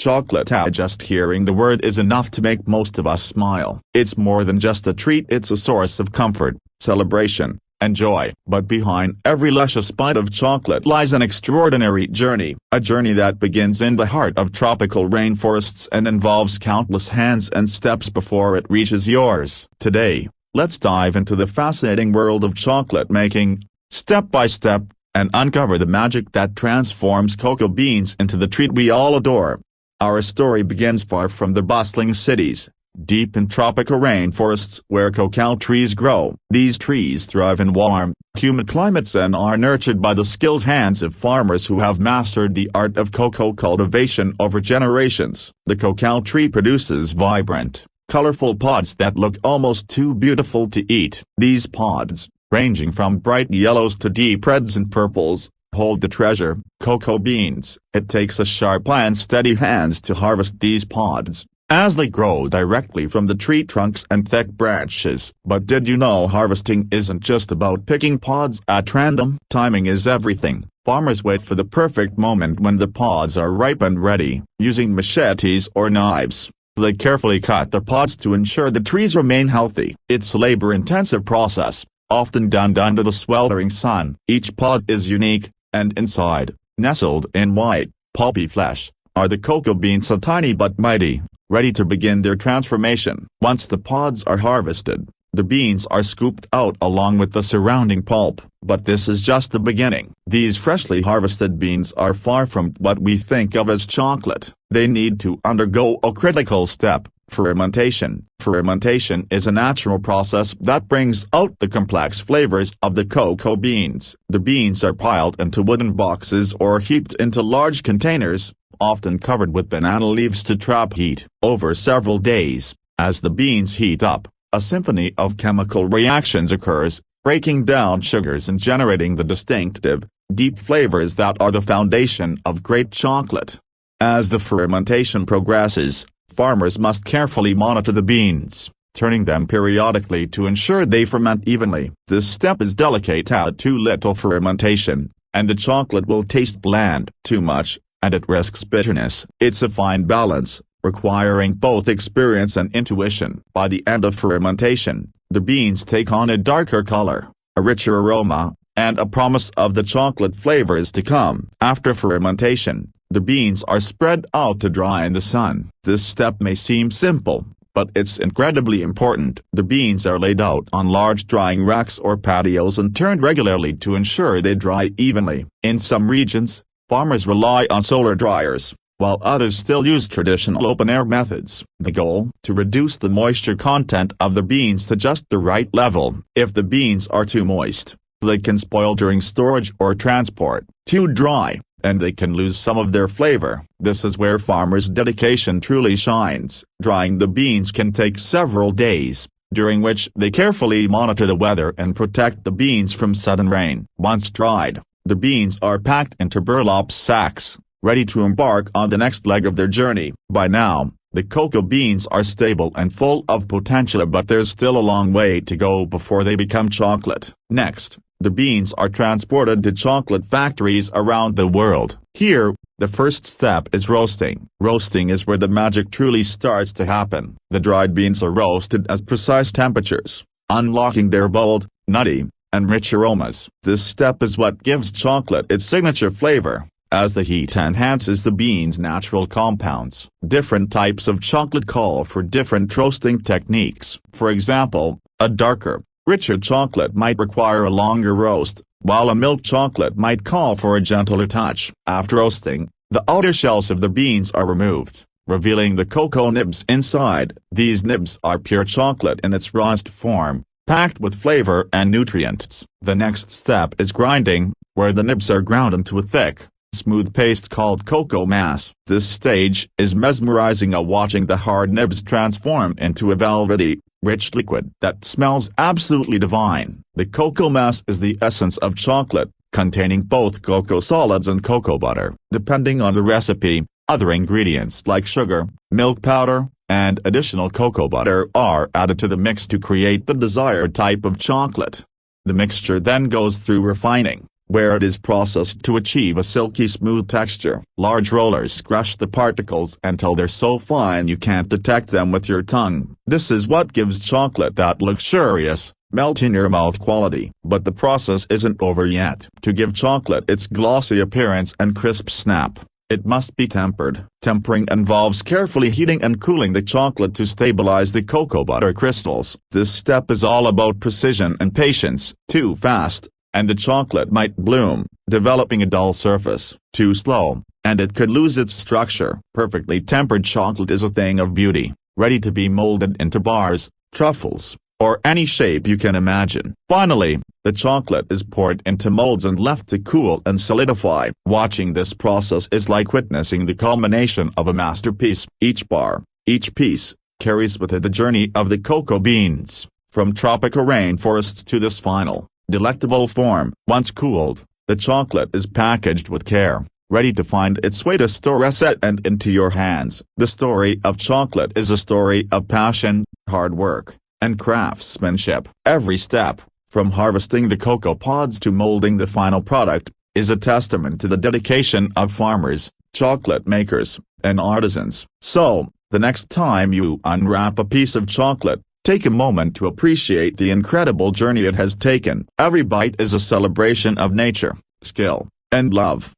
Chocolate. Just hearing the word is enough to make most of us smile. It's more than just a treat, it's a source of comfort, celebration, and joy. But behind every luscious bite of chocolate lies an extraordinary journey. A journey that begins in the heart of tropical rainforests and involves countless hands and steps before it reaches yours. Today, let's dive into the fascinating world of chocolate making, step by step, and uncover the magic that transforms cocoa beans into the treat we all adore. Our story begins far from the bustling cities, deep in tropical rainforests where cacao trees grow. These trees thrive in warm, humid climates and are nurtured by the skilled hands of farmers who have mastered the art of cocoa cultivation over generations. The cacao tree produces vibrant, colorful pods that look almost too beautiful to eat. These pods, ranging from bright yellows to deep reds and purples, hold the treasure, cocoa beans. It takes a sharp and steady hands to harvest these pods, as they grow directly from the tree trunks and thick branches. But did you know harvesting isn't just about picking pods at random? Timing is everything. Farmers wait for the perfect moment when the pods are ripe and ready. Using machetes or knives, they carefully cut the pods to ensure the trees remain healthy. It's a labor-intensive process, often done under the sweltering sun. Each pod is unique, and inside, nestled in white, pulpy flesh, are the cocoa beans, so tiny but mighty, ready to begin their transformation. Once the pods are harvested, the beans are scooped out along with the surrounding pulp. But this is just the beginning. These freshly harvested beans are far from what we think of as chocolate. They need to undergo a critical step: fermentation. Fermentation is a natural process that brings out the complex flavors of the cocoa beans. The beans are piled into wooden boxes or heaped into large containers, often covered with banana leaves to trap heat. Over several days, as the beans heat up, a symphony of chemical reactions occurs, breaking down sugars and generating the distinctive, deep flavors that are the foundation of great chocolate. As the fermentation progresses, farmers must carefully monitor the beans, turning them periodically to ensure they ferment evenly. This step is delicate. Add too little fermentation, and the chocolate will taste bland. Too much, and it risks bitterness. It's a fine balance, requiring both experience and intuition. By the end of fermentation, the beans take on a darker color, a richer aroma, and a promise of the chocolate flavors to come. After fermentation, the beans are spread out to dry in the sun. This step may seem simple, but it's incredibly important. The beans are laid out on large drying racks or patios and turned regularly to ensure they dry evenly. In some regions, farmers rely on solar dryers, while others still use traditional open-air methods. The goal: to reduce the moisture content of the beans to just the right level. If the beans are too moist, they can spoil during storage or transport. Too dry, and they can lose some of their flavor. This is where farmers' dedication truly shines. Drying the beans can take several days, during which they carefully monitor the weather and protect the beans from sudden rain. Once dried, the beans are packed into burlap sacks, ready to embark on the next leg of their journey. By now, the cocoa beans are stable and full of potential, but there's still a long way to go before they become chocolate. Next, the beans are transported to chocolate factories around the world. Here, the first step is roasting. Roasting is where the magic truly starts to happen. The dried beans are roasted at precise temperatures, unlocking their bold, nutty, and rich aromas. This step is what gives chocolate its signature flavor, as the heat enhances the beans' natural compounds. Different types of chocolate call for different roasting techniques. For example, a darker, richer chocolate might require a longer roast, while a milk chocolate might call for a gentler touch. After roasting, the outer shells of the beans are removed, revealing the cocoa nibs inside. These nibs are pure chocolate in its rawest form, packed with flavor and nutrients. The next step is grinding, where the nibs are ground into a thick, smooth paste called cocoa mass. This stage is mesmerizing, watching the hard nibs transform into a velvety, rich liquid that smells absolutely divine. The cocoa mass is the essence of chocolate, containing both cocoa solids and cocoa butter. Depending on the recipe, other ingredients like sugar, milk powder, and additional cocoa butter are added to the mix to create the desired type of chocolate. The mixture then goes through refining, where it is processed to achieve a silky smooth texture. Large rollers crush the particles until they're so fine you can't detect them with your tongue. This is what gives chocolate that luxurious, melt-in-your-mouth quality. But the process isn't over yet. To give chocolate its glossy appearance and crisp snap, it must be tempered. Tempering involves carefully heating and cooling the chocolate to stabilize the cocoa butter crystals. This step is all about precision and patience. Too fast, and the chocolate might bloom, developing a dull surface. Too slow, and it could lose its structure. Perfectly tempered chocolate is a thing of beauty, ready to be molded into bars, truffles, or any shape you can imagine. Finally, the chocolate is poured into molds and left to cool and solidify. Watching this process is like witnessing the culmination of a masterpiece. Each bar, each piece, carries with it the journey of the cocoa beans, from tropical rainforests to this final, delectable form. Once cooled, the chocolate is packaged with care, ready to find its way to store set and into your hands. The story of chocolate is a story of passion, hard work, and craftsmanship. Every step, from harvesting the cocoa pods to molding the final product, is a testament to the dedication of farmers, chocolate makers, and artisans. So, the next time you unwrap a piece of chocolate, take a moment to appreciate the incredible journey it has taken. Every bite is a celebration of nature, skill, and love.